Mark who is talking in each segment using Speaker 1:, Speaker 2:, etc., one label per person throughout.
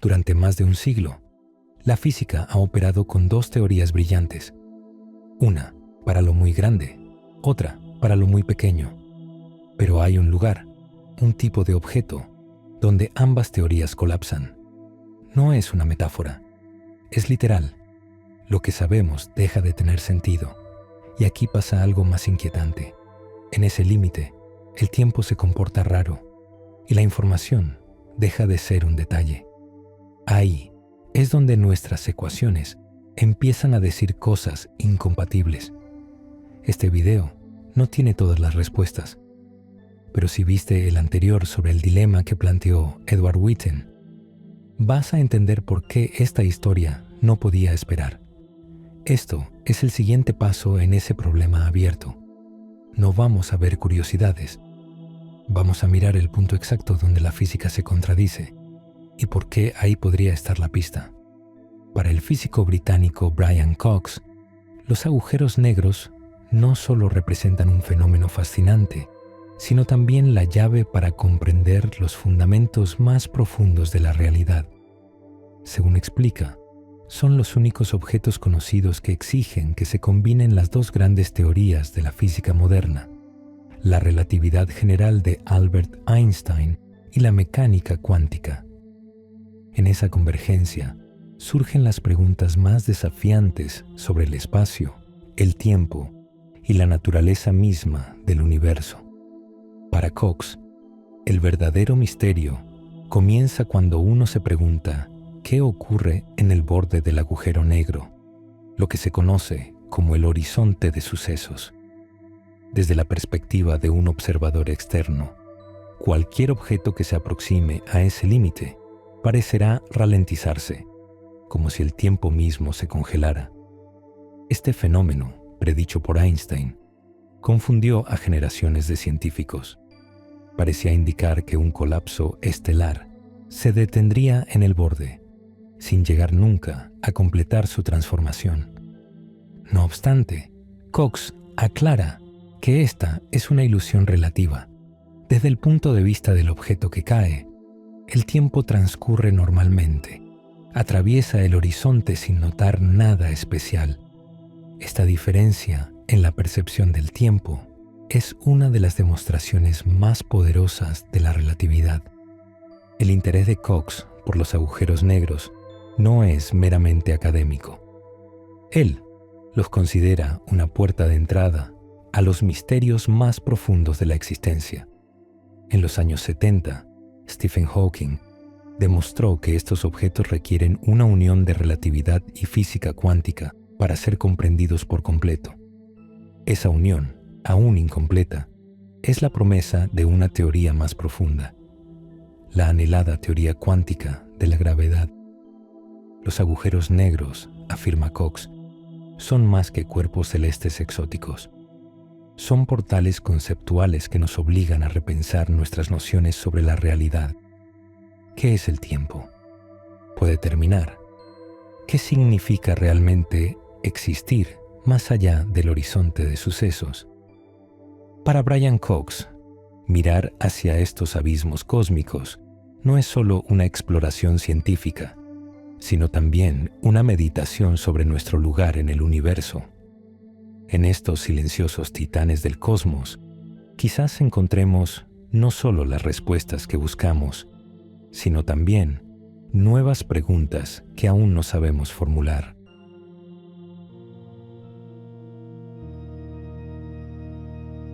Speaker 1: Durante más de un siglo, la física ha operado con dos teorías brillantes. Una para lo muy grande, otra para lo muy pequeño. Pero hay un lugar, un tipo de objeto, donde ambas teorías colapsan. No es una metáfora, es literal. Lo que sabemos deja de tener sentido. Y aquí pasa algo más inquietante. En ese límite, el tiempo se comporta raro y la información deja de ser un detalle. Ahí es donde nuestras ecuaciones empiezan a decir cosas incompatibles. Este video no tiene todas las respuestas, pero si viste el anterior sobre el dilema que planteó Edward Witten, vas a entender por qué esta historia no podía esperar. Esto es el siguiente paso en ese problema abierto. No vamos a ver curiosidades. Vamos a mirar el punto exacto donde la física se contradice y por qué ahí podría estar la pista. Para el físico británico Brian Cox, los agujeros negros no solo representan un fenómeno fascinante, sino también la llave para comprender los fundamentos más profundos de la realidad. Según explica, son los únicos objetos conocidos que exigen que se combinen las dos grandes teorías de la física moderna, la relatividad general de Albert Einstein y la mecánica cuántica. En esa convergencia surgen las preguntas más desafiantes sobre el espacio, el tiempo y la naturaleza misma del universo. Para Cox, el verdadero misterio comienza cuando uno se pregunta ¿qué ocurre en el borde del agujero negro? Lo que se conoce como el horizonte de sucesos. Desde la perspectiva de un observador externo, cualquier objeto que se aproxime a ese límite parecerá ralentizarse, como si el tiempo mismo se congelara. Este fenómeno, predicho por Einstein, confundió a generaciones de científicos. Parecía indicar que un colapso estelar se detendría en el borde, sin llegar nunca a completar su transformación. No obstante, Cox aclara que esta es una ilusión relativa. Desde el punto de vista del objeto que cae, el tiempo transcurre normalmente, atraviesa el horizonte sin notar nada especial. Esta diferencia en la percepción del tiempo es una de las demostraciones más poderosas de la relatividad. El interés de Cox por los agujeros negros no es meramente académico. Él los considera una puerta de entrada a los misterios más profundos de la existencia. En los años 70, Stephen Hawking demostró que estos objetos requieren una unión de relatividad y física cuántica para ser comprendidos por completo. Esa unión, aún incompleta, es la promesa de una teoría más profunda, la anhelada teoría cuántica de la gravedad. Los agujeros negros, afirma Cox, son más que cuerpos celestes exóticos. Son portales conceptuales que nos obligan a repensar nuestras nociones sobre la realidad. ¿Qué es el tiempo? ¿Puede terminar? ¿Qué significa realmente existir más allá del horizonte de sucesos? Para Brian Cox, mirar hacia estos abismos cósmicos no es solo una exploración científica, sino también una meditación sobre nuestro lugar en el universo. En estos silenciosos titanes del cosmos, quizás encontremos no solo las respuestas que buscamos, sino también nuevas preguntas que aún no sabemos formular.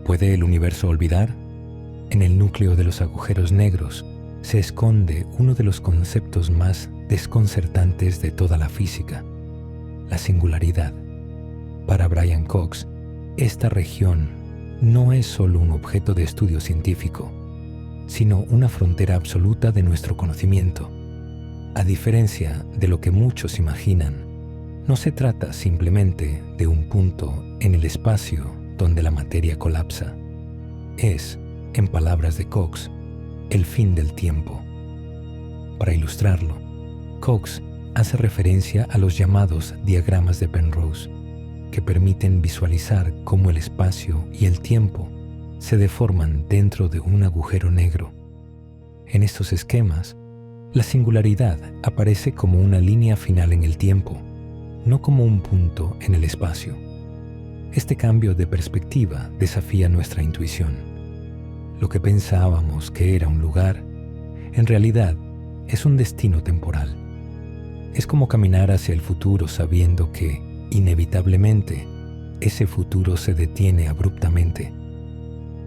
Speaker 1: ¿Puede el universo olvidar? En el núcleo de los agujeros negros se esconde uno de los conceptos más desconcertantes de toda la física, la singularidad. Para Brian Cox, esta región no es solo un objeto de estudio científico, sino una frontera absoluta de nuestro conocimiento. A diferencia de lo que muchos imaginan, no se trata simplemente de un punto en el espacio donde la materia colapsa. Es, en palabras de Cox, el fin del tiempo. Para ilustrarlo, Cox hace referencia a los llamados diagramas de Penrose, que permiten visualizar cómo el espacio y el tiempo se deforman dentro de un agujero negro. En estos esquemas, La singularidad aparece como una línea final en el tiempo, no como un punto en el espacio. Este cambio de perspectiva desafía nuestra intuición. Lo que pensábamos que era un lugar, en realidad es un destino temporal. Es como caminar hacia el futuro sabiendo que, inevitablemente, ese futuro se detiene abruptamente.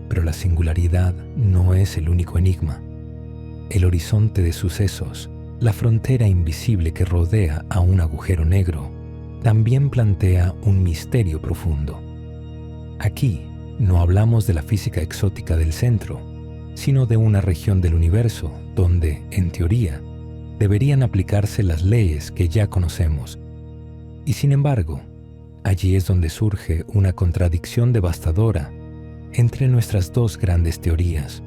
Speaker 1: Pero la singularidad no es el único enigma. El horizonte de sucesos, la frontera invisible que rodea a un agujero negro, también plantea un misterio profundo. Aquí no hablamos de la física exótica del centro, sino de una región del universo donde, en teoría, deberían aplicarse las leyes que ya conocemos. Y sin embargo, allí es donde surge una contradicción devastadora entre nuestras dos grandes teorías,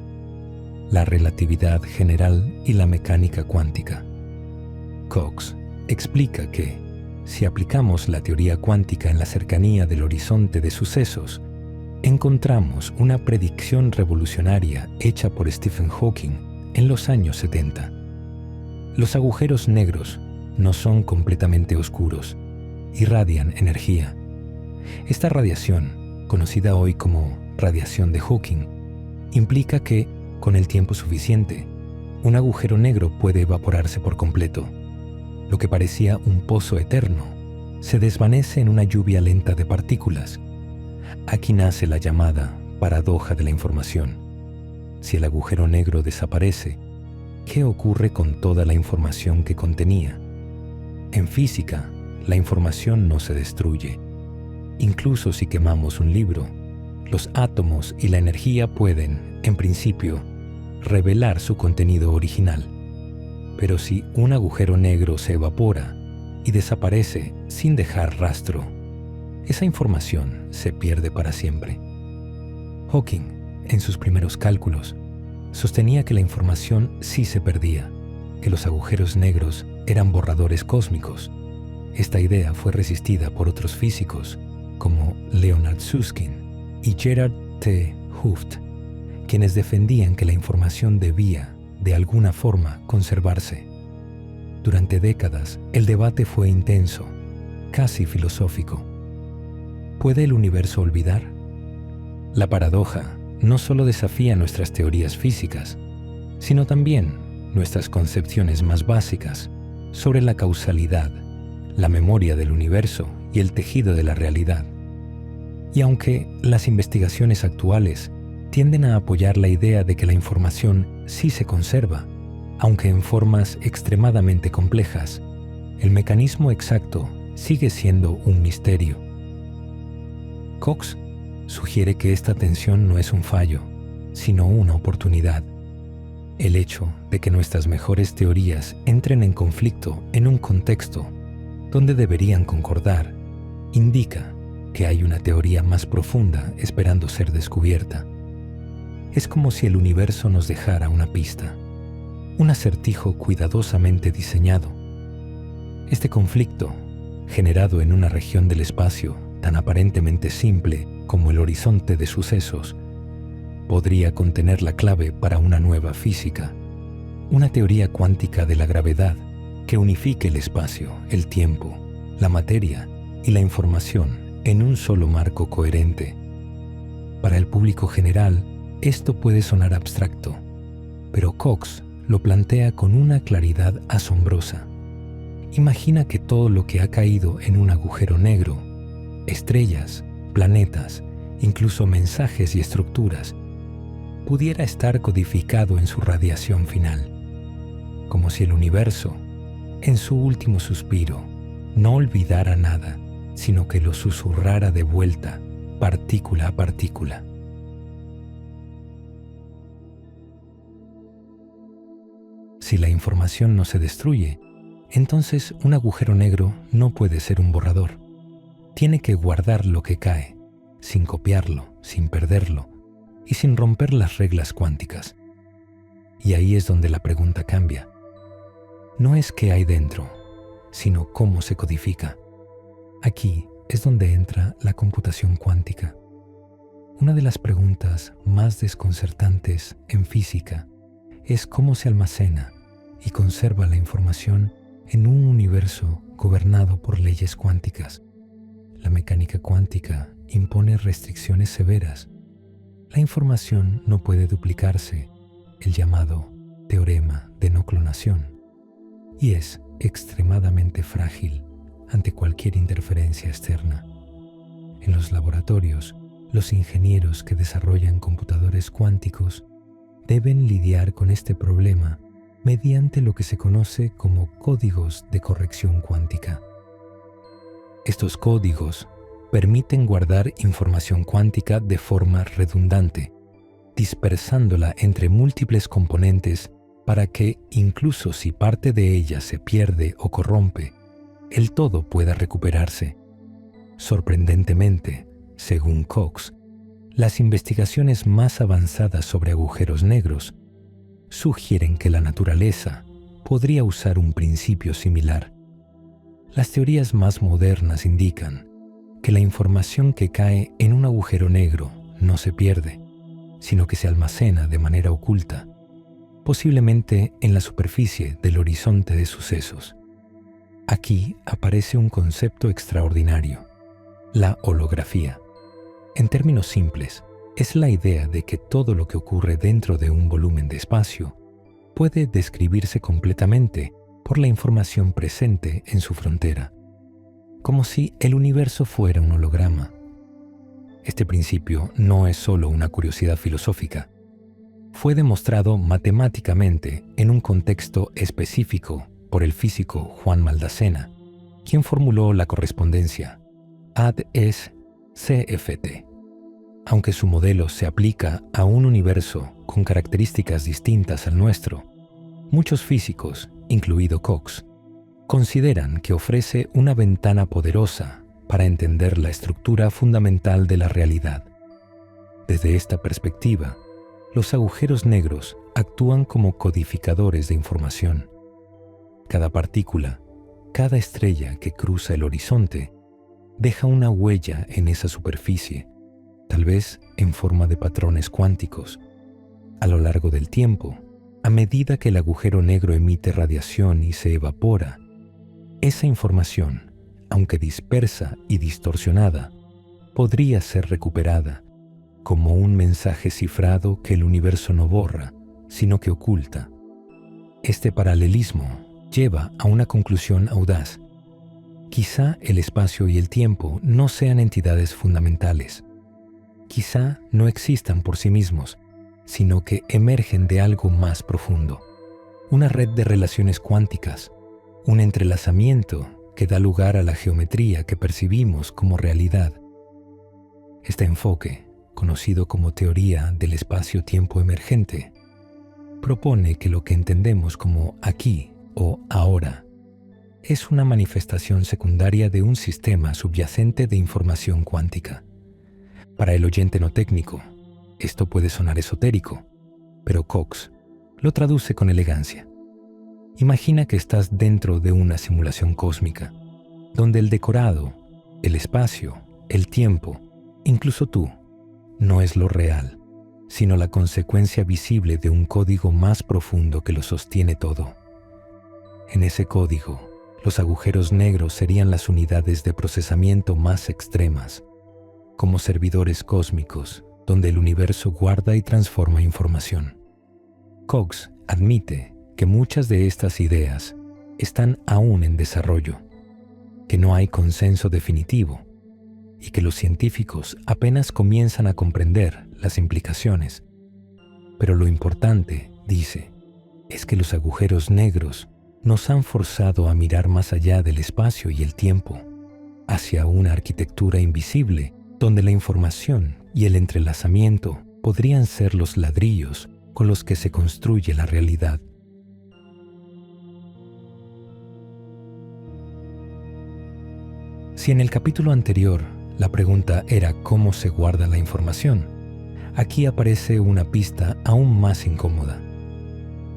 Speaker 1: la relatividad general y la mecánica cuántica. Cox explica que, si aplicamos la teoría cuántica en la cercanía del horizonte de sucesos, encontramos una predicción revolucionaria hecha por Stephen Hawking en los años 70. Los agujeros negros no son completamente oscuros, irradian energía. Esta radiación, conocida hoy como radiación de Hawking, implica que, con el tiempo suficiente, un agujero negro puede evaporarse por completo. Lo que parecía un pozo eterno se desvanece en una lluvia lenta de partículas. Aquí nace la llamada paradoja de la información. Si el agujero negro desaparece, ¿qué ocurre con toda la información que contenía? En física, la información no se destruye. Incluso si quemamos un libro, los átomos y la energía pueden, en principio, revelar su contenido original. Pero si un agujero negro se evapora y desaparece sin dejar rastro, esa información se pierde para siempre. Hawking, en sus primeros cálculos, sostenía que la información sí se perdía, que los agujeros negros eran borradores cósmicos. Esta idea fue resistida por otros físicos como Leonard Susskind y Gerard T. Hooft, quienes defendían que la información debía, de alguna forma, conservarse. Durante décadas, el debate fue intenso, casi filosófico. ¿Puede el universo olvidar? La paradoja no solo desafía nuestras teorías físicas, sino también nuestras concepciones más básicas sobre la causalidad, la memoria del universo y el tejido de la realidad. Y aunque las investigaciones actuales tienden a apoyar la idea de que la información sí se conserva, aunque en formas extremadamente complejas, el mecanismo exacto sigue siendo un misterio. Cox sugiere que esta tensión no es un fallo, sino una oportunidad. El hecho de que nuestras mejores teorías entren en conflicto en un contexto donde deberían concordar, indica que hay una teoría más profunda esperando ser descubierta. Es como si el universo nos dejara una pista, un acertijo cuidadosamente diseñado. Este conflicto, generado en una región del espacio tan aparentemente simple como el horizonte de sucesos, podría contener la clave para una nueva física, una teoría cuántica de la gravedad que unifique el espacio, el tiempo, la materia y la información en un solo marco coherente. Para el público general, esto puede sonar abstracto, pero Cox lo plantea con una claridad asombrosa. Imagina que todo lo que ha caído en un agujero negro, estrellas, planetas, incluso mensajes y estructuras, pudiera estar codificado en su radiación final, como si el universo, en su último suspiro, no olvidara nada, sino que lo susurrara de vuelta, partícula a partícula. Si la información no se destruye, entonces un agujero negro no puede ser un borrador. Tiene que guardar lo que cae, sin copiarlo, sin perderlo y sin romper las reglas cuánticas. Y ahí es donde la pregunta cambia. No es qué hay dentro, sino cómo se codifica. Aquí es donde entra la computación cuántica. Una de las preguntas más desconcertantes en física es cómo se almacena, y conserva la información en un universo gobernado por leyes cuánticas. La mecánica cuántica impone restricciones severas. La información no puede duplicarse, el llamado teorema de no clonación, y es extremadamente frágil ante cualquier interferencia externa. En los laboratorios, los ingenieros que desarrollan computadores cuánticos deben lidiar con este problema mediante lo que se conoce como códigos de corrección cuántica. Estos códigos permiten guardar información cuántica de forma redundante, dispersándola entre múltiples componentes para que, incluso si parte de ella se pierde o corrompe, el todo pueda recuperarse. Sorprendentemente, según Cox, las investigaciones más avanzadas sobre agujeros negros sugieren que la naturaleza podría usar un principio similar. Las teorías más modernas indican que la información que cae en un agujero negro no se pierde, sino que se almacena de manera oculta, posiblemente en la superficie del horizonte de sucesos. Aquí aparece un concepto extraordinario: la holografía. En términos simples, es la idea de que todo lo que ocurre dentro de un volumen de espacio puede describirse completamente por la información presente en su frontera, como si el universo fuera un holograma. Este principio no es solo una curiosidad filosófica. Fue demostrado matemáticamente en un contexto específico por el físico Juan Maldacena, quien formuló la correspondencia AD-es-CFT. Aunque su modelo se aplica a un universo con características distintas al nuestro, muchos físicos, incluido Cox, consideran que ofrece una ventana poderosa para entender la estructura fundamental de la realidad. Desde esta perspectiva, los agujeros negros actúan como codificadores de información. Cada partícula, cada estrella que cruza el horizonte, deja una huella en esa superficie, tal vez en forma de patrones cuánticos. A lo largo del tiempo, a medida que el agujero negro emite radiación y se evapora, esa información, aunque dispersa y distorsionada, podría ser recuperada como un mensaje cifrado que el universo no borra, sino que oculta. Este paralelismo lleva a una conclusión audaz. Quizá el espacio y el tiempo no sean entidades fundamentales. Quizá no existan por sí mismos, sino que emergen de algo más profundo. Una red de relaciones cuánticas, un entrelazamiento que da lugar a la geometría que percibimos como realidad. Este enfoque, conocido como teoría del espacio-tiempo emergente, propone que lo que entendemos como aquí o ahora es una manifestación secundaria de un sistema subyacente de información cuántica. Para el oyente no técnico, esto puede sonar esotérico, pero Cox lo traduce con elegancia. Imagina que estás dentro de una simulación cósmica, donde el decorado, el espacio, el tiempo, incluso tú, no es lo real, sino la consecuencia visible de un código más profundo que lo sostiene todo. En ese código, los agujeros negros serían las unidades de procesamiento más extremas, como servidores cósmicos, donde el universo guarda y transforma información. Cox admite que muchas de estas ideas están aún en desarrollo, que no hay consenso definitivo y que los científicos apenas comienzan a comprender las implicaciones. Pero lo importante, dice, es que los agujeros negros nos han forzado a mirar más allá del espacio y el tiempo, hacia una arquitectura invisible donde la información y el entrelazamiento podrían ser los ladrillos con los que se construye la realidad. Si en el capítulo anterior la pregunta era cómo se guarda la información, aquí aparece una pista aún más incómoda.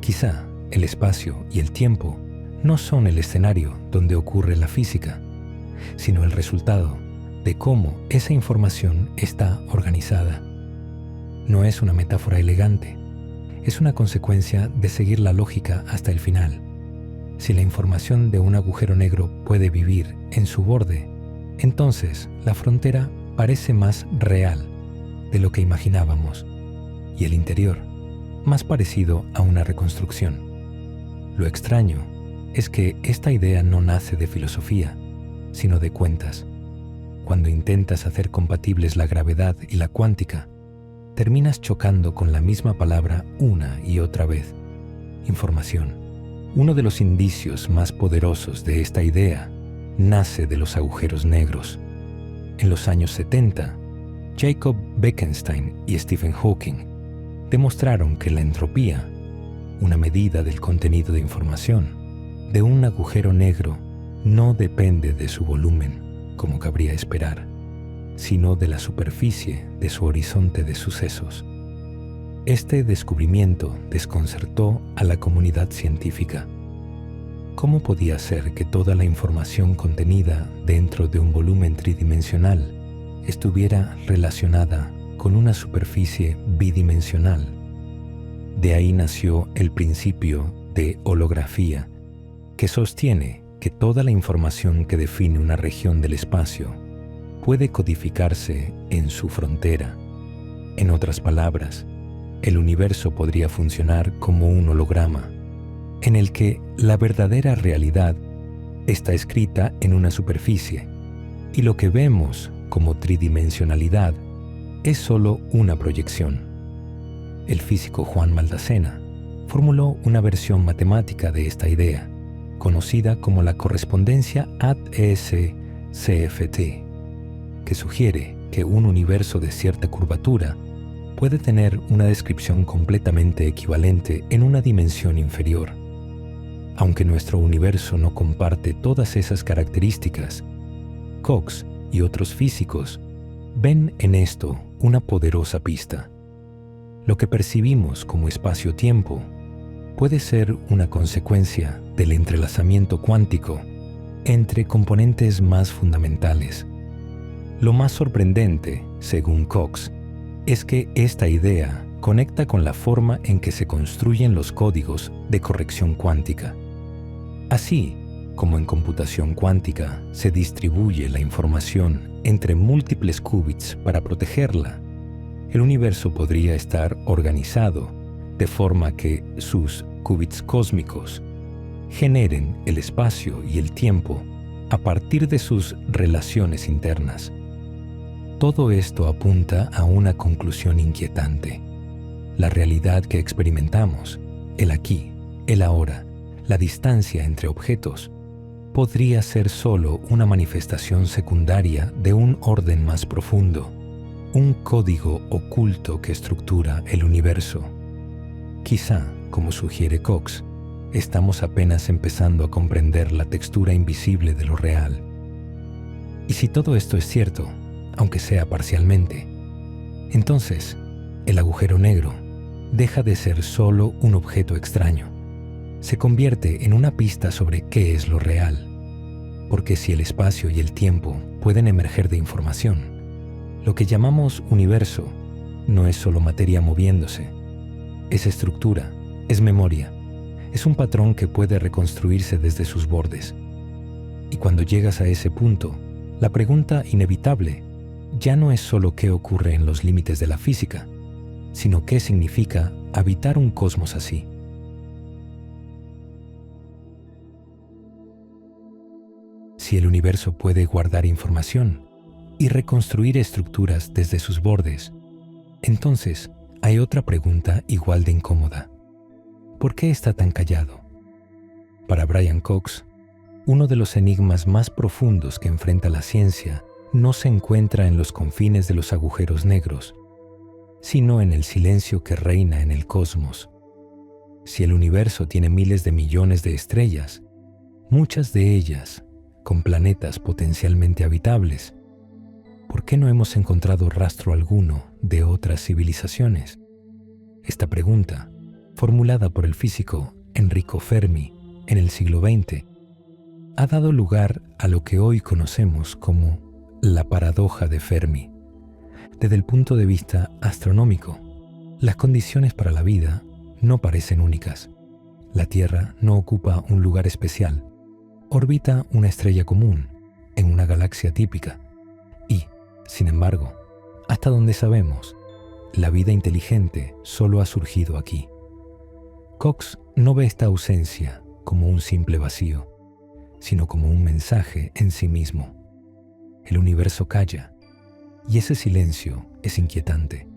Speaker 1: Quizá el espacio y el tiempo no son el escenario donde ocurre la física, sino el resultado de cómo esa información está organizada. No es una metáfora elegante, es una consecuencia de seguir la lógica hasta el final. Si la información de un agujero negro puede vivir en su borde, entonces la frontera parece más real de lo que imaginábamos y el interior más parecido a una reconstrucción. Lo extraño es que esta idea no nace de filosofía, sino de cuentas. Cuando intentas hacer compatibles la gravedad y la cuántica, terminas chocando con la misma palabra una y otra vez: información. Uno de los indicios más poderosos de esta idea nace de los agujeros negros. En los años 70, Jacob Bekenstein y Stephen Hawking demostraron que la entropía, una medida del contenido de información, de un agujero negro no depende de su volumen, como cabría esperar, sino de la superficie de su horizonte de sucesos. Este descubrimiento desconcertó a la comunidad científica. ¿Cómo podía ser que toda la información contenida dentro de un volumen tridimensional estuviera relacionada con una superficie bidimensional? De ahí nació el principio de holografía, que sostiene que toda la información que define una región del espacio puede codificarse en su frontera. En otras palabras, el universo podría funcionar como un holograma, en el que la verdadera realidad está escrita en una superficie, y lo que vemos como tridimensionalidad es solo una proyección. El físico Juan Maldacena formuló una versión matemática de esta idea, conocida como la correspondencia AES-CFT, que sugiere que un universo de cierta curvatura puede tener una descripción completamente equivalente en una dimensión inferior. Aunque nuestro universo no comparte todas esas características, Cox y otros físicos ven en esto una poderosa pista. Lo que percibimos como espacio-tiempo puede ser una consecuencia del entrelazamiento cuántico entre componentes más fundamentales. Lo más sorprendente, según Cox, es que esta idea conecta con la forma en que se construyen los códigos de corrección cuántica. Así como en computación cuántica se distribuye la información entre múltiples qubits para protegerla, el universo podría estar organizado de forma que sus qubits cósmicos generen el espacio y el tiempo a partir de sus relaciones internas. Todo esto apunta a una conclusión inquietante. La realidad que experimentamos, el aquí, el ahora, la distancia entre objetos, podría ser solo una manifestación secundaria de un orden más profundo, un código oculto que estructura el universo. Quizá, como sugiere Cox, estamos apenas empezando a comprender la textura invisible de lo real. Y si todo esto es cierto, aunque sea parcialmente, entonces el agujero negro deja de ser solo un objeto extraño. Se convierte en una pista sobre qué es lo real. Porque si el espacio y el tiempo pueden emerger de información, lo que llamamos universo no es solo materia moviéndose. Es estructura, es memoria, es un patrón que puede reconstruirse desde sus bordes. Y cuando llegas a ese punto, la pregunta inevitable ya no es solo qué ocurre en los límites de la física, sino qué significa habitar un cosmos así. Si el universo puede guardar información y reconstruir estructuras desde sus bordes, entonces hay otra pregunta igual de incómoda. ¿Por qué está tan callado? Para Brian Cox, uno de los enigmas más profundos que enfrenta la ciencia no se encuentra en los confines de los agujeros negros, sino en el silencio que reina en el cosmos. Si el universo tiene miles de millones de estrellas, muchas de ellas con planetas potencialmente habitables, ¿por qué no hemos encontrado rastro alguno de otras civilizaciones? Esta pregunta, formulada por el físico Enrico Fermi en el siglo XX, ha dado lugar a lo que hoy conocemos como la paradoja de Fermi. Desde el punto de vista astronómico, las condiciones para la vida no parecen únicas. La Tierra no ocupa un lugar especial. Orbita una estrella común, en una galaxia típica. Y, sin embargo, hasta donde sabemos, la vida inteligente solo ha surgido aquí. Cox no ve esta ausencia como un simple vacío, sino como un mensaje en sí mismo. El universo calla, y ese silencio es inquietante.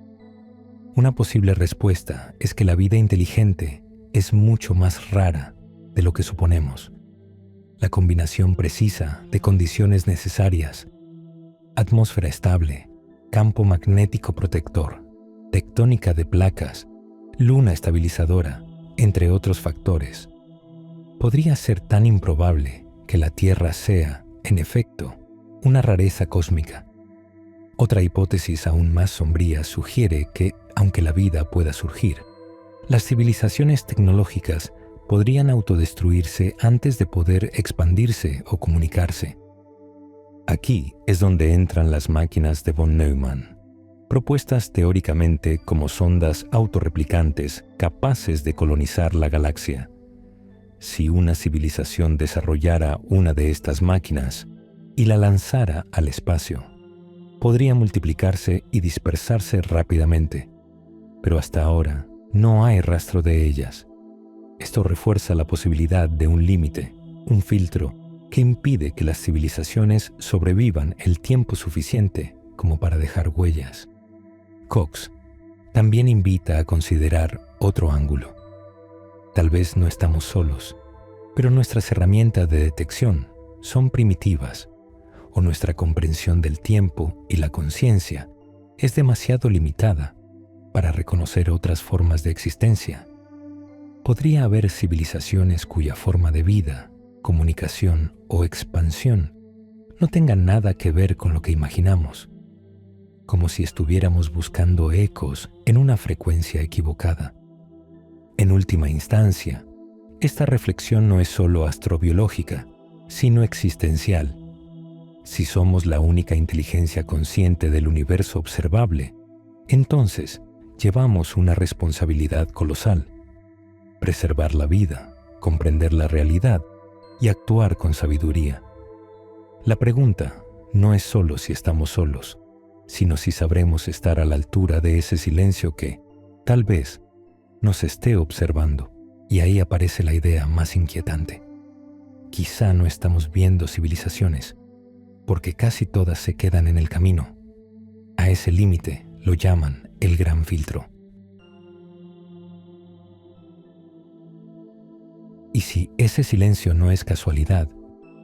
Speaker 1: Una posible respuesta es que la vida inteligente es mucho más rara de lo que suponemos. La combinación precisa de condiciones necesarias, atmósfera estable, campo magnético protector, tectónica de placas, luna estabilizadora, entre otros factores, podría ser tan improbable que la Tierra sea, en efecto, una rareza cósmica. Otra hipótesis aún más sombría sugiere que, aunque la vida pueda surgir, las civilizaciones tecnológicas podrían autodestruirse antes de poder expandirse o comunicarse. Aquí es donde entran las máquinas de von Neumann, propuestas teóricamente como sondas autorreplicantes capaces de colonizar la galaxia. Si una civilización desarrollara una de estas máquinas y la lanzara al espacio, podría multiplicarse y dispersarse rápidamente, pero hasta ahora no hay rastro de ellas. Esto refuerza la posibilidad de un límite, un filtro que impide que las civilizaciones sobrevivan el tiempo suficiente como para dejar huellas. Cox también invita a considerar otro ángulo. Tal vez no estamos solos, pero nuestras herramientas de detección son primitivas, o nuestra comprensión del tiempo y la conciencia es demasiado limitada para reconocer otras formas de existencia. Podría haber civilizaciones cuya forma de vida, comunicación o expansión no tengan nada que ver con lo que imaginamos, como si estuviéramos buscando ecos en una frecuencia equivocada. En última instancia, esta reflexión no es solo astrobiológica, sino existencial. Si somos la única inteligencia consciente del universo observable, entonces llevamos una responsabilidad colosal: preservar la vida, comprender la realidad y actuar con sabiduría. La pregunta no es solo si estamos solos, sino si sabremos estar a la altura de ese silencio que, tal vez, nos esté observando. Y ahí aparece la idea más inquietante. Quizá no estamos viendo civilizaciones, porque casi todas se quedan en el camino. A ese límite lo llaman el gran filtro. Y si ese silencio no es casualidad,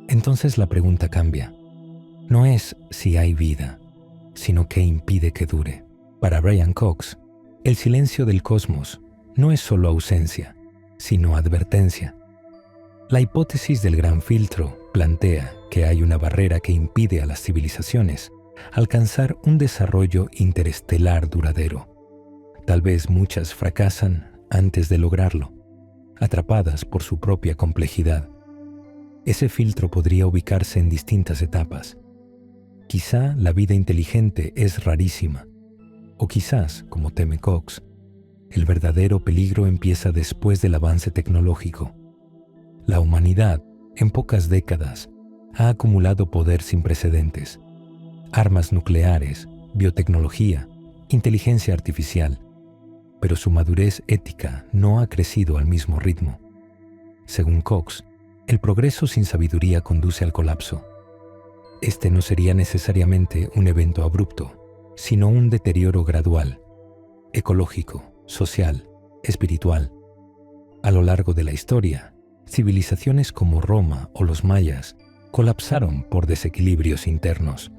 Speaker 1: entonces la pregunta cambia. No es si hay vida, sino qué impide que dure. Para Brian Cox, el silencio del cosmos no es solo ausencia, sino advertencia. La hipótesis del gran filtro plantea que hay una barrera que impide a las civilizaciones alcanzar un desarrollo interestelar duradero. Tal vez muchas fracasan antes de lograrlo, atrapadas por su propia complejidad. Ese filtro podría ubicarse en distintas etapas. Quizá la vida inteligente es rarísima, o quizás, como teme Cox, el verdadero peligro empieza después del avance tecnológico. La humanidad, en pocas décadas, ha acumulado poder sin precedentes: armas nucleares, biotecnología, inteligencia artificial, pero su madurez ética no ha crecido al mismo ritmo. Según Cox, el progreso sin sabiduría conduce al colapso. Este no sería necesariamente un evento abrupto, sino un deterioro gradual, ecológico, social, espiritual. A lo largo de la historia, civilizaciones como Roma o los mayas colapsaron por desequilibrios internos.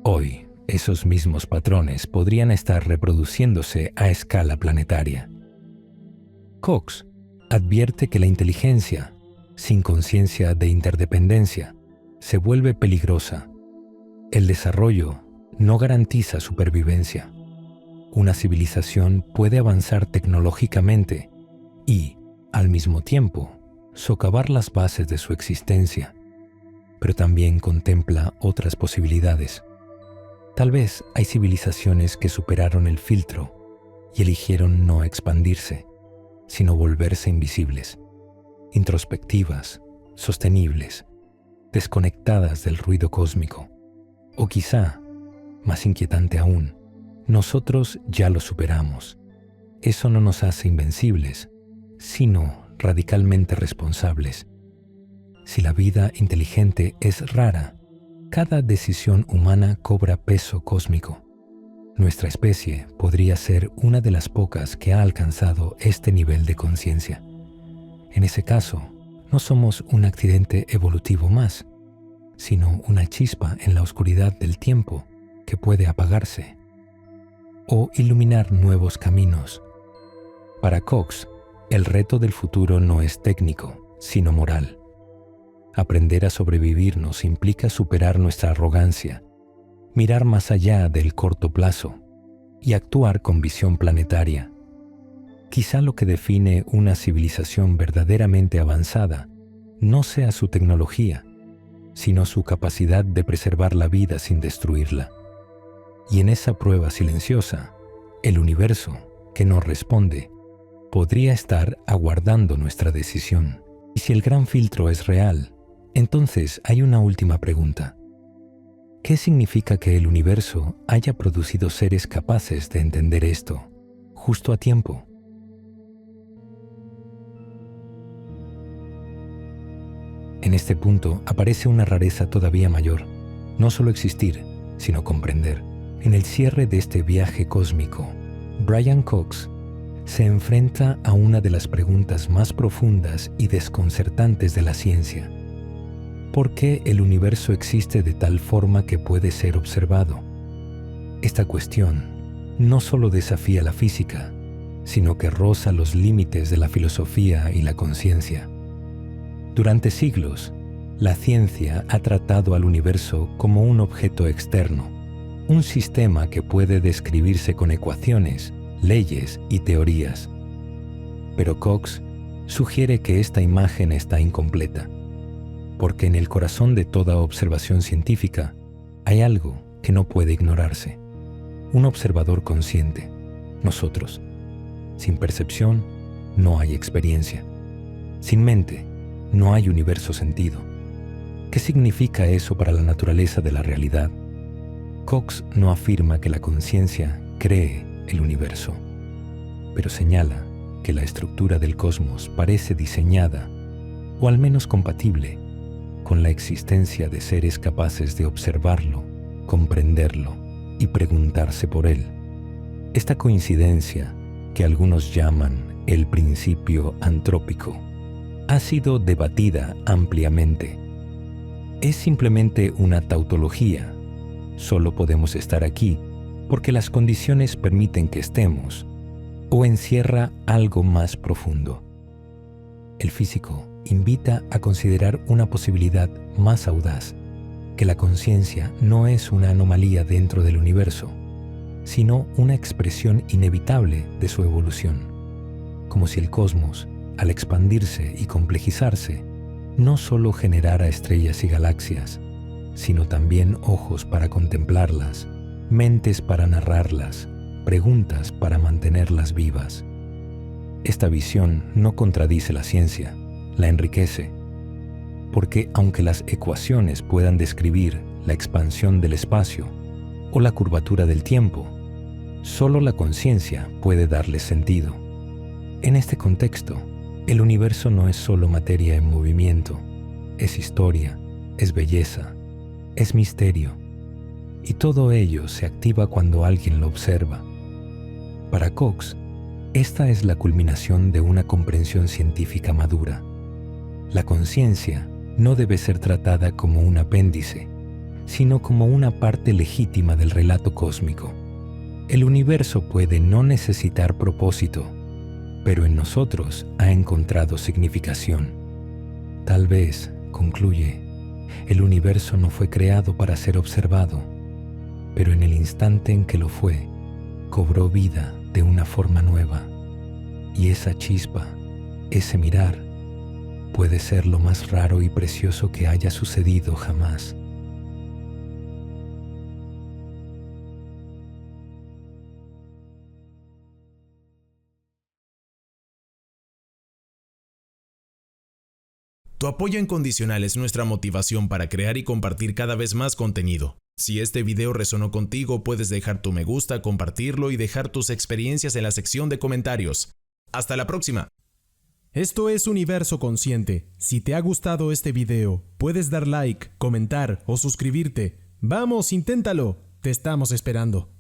Speaker 1: Hoy, esos mismos patrones podrían estar reproduciéndose a escala planetaria. Cox advierte que la inteligencia, sin conciencia de interdependencia, se vuelve peligrosa. El desarrollo no garantiza supervivencia. Una civilización puede avanzar tecnológicamente y, al mismo tiempo, socavar las bases de su existencia, pero también contempla otras posibilidades. Tal vez hay civilizaciones que superaron el filtro y eligieron no expandirse. sino volverse invisibles, introspectivas, sostenibles, desconectadas del ruido cósmico. O quizá, más inquietante aún, nosotros ya lo superamos. Eso no nos hace invencibles, sino radicalmente responsables. Si la vida inteligente es rara, cada decisión humana cobra peso cósmico. Nuestra especie podría ser una de las pocas que ha alcanzado este nivel de conciencia. En ese caso, no somos un accidente evolutivo más, sino una chispa en la oscuridad del tiempo que puede apagarse o iluminar nuevos caminos. Para Cox, el reto del futuro no es técnico, sino moral. Aprender a sobrevivirnos implica superar nuestra arrogancia, mirar más allá del corto plazo y actuar con visión planetaria. Quizá lo que define una civilización verdaderamente avanzada no sea su tecnología, sino su capacidad de preservar la vida sin destruirla. Y en esa prueba silenciosa, el universo, que nos responde, podría estar aguardando nuestra decisión. Y si el gran filtro es real, entonces hay una última pregunta. ¿Qué significa que el universo haya producido seres capaces de entender esto, justo a tiempo? En este punto aparece una rareza todavía mayor, no solo existir, sino comprender. En el cierre de este viaje cósmico, Brian Cox se enfrenta a una de las preguntas más profundas y desconcertantes de la ciencia. ¿Por qué el universo existe de tal forma que puede ser observado? Esta cuestión no solo desafía la física, sino que roza los límites de la filosofía y la conciencia. Durante siglos, la ciencia ha tratado al universo como un objeto externo, un sistema que puede describirse con ecuaciones, leyes y teorías. Pero Cox sugiere que esta imagen está incompleta, porque en el corazón de toda observación científica hay algo que no puede ignorarse. Un observador consciente, nosotros. Sin percepción, no hay experiencia. Sin mente, no hay universo sentido. ¿Qué significa eso para la naturaleza de la realidad? Cox no afirma que la conciencia cree el universo, pero señala que la estructura del cosmos parece diseñada, o al menos compatible, con la existencia de seres capaces de observarlo, comprenderlo y preguntarse por él. Esta coincidencia, que algunos llaman el principio antrópico, ha sido debatida ampliamente. ¿Es simplemente una tautología? Solo podemos estar aquí porque las condiciones permiten que estemos, o encierra algo más profundo. El físico invita a considerar una posibilidad más audaz, que la conciencia no es una anomalía dentro del universo, sino una expresión inevitable de su evolución, como si el cosmos, al expandirse y complejizarse, no solo generara estrellas y galaxias, sino también ojos para contemplarlas, mentes para narrarlas, preguntas para mantenerlas vivas. Esta visión no contradice la ciencia, la enriquece, porque aunque las ecuaciones puedan describir la expansión del espacio o la curvatura del tiempo, solo la conciencia puede darles sentido. En este contexto, el universo no es solo materia en movimiento, es historia, es belleza, es misterio, y todo ello se activa cuando alguien lo observa. Para Cox, esta es la culminación de una comprensión científica madura. La conciencia no debe ser tratada como un apéndice, sino como una parte legítima del relato cósmico. El universo puede no necesitar propósito, pero en nosotros ha encontrado significación. Tal vez, concluye, el universo no fue creado para ser observado, pero en el instante en que lo fue, cobró vida de una forma nueva. Y esa chispa, ese mirar, puede ser lo más raro y precioso que haya sucedido jamás.
Speaker 2: Tu apoyo incondicional es nuestra motivación para crear y compartir cada vez más contenido. Si este video resonó contigo, puedes dejar tu me gusta, compartirlo y dejar tus experiencias en la sección de comentarios. ¡Hasta la próxima!
Speaker 3: Esto es Universo Consciente. Si te ha gustado este video, puedes dar like, comentar o suscribirte. ¡Vamos, inténtalo! Te estamos esperando.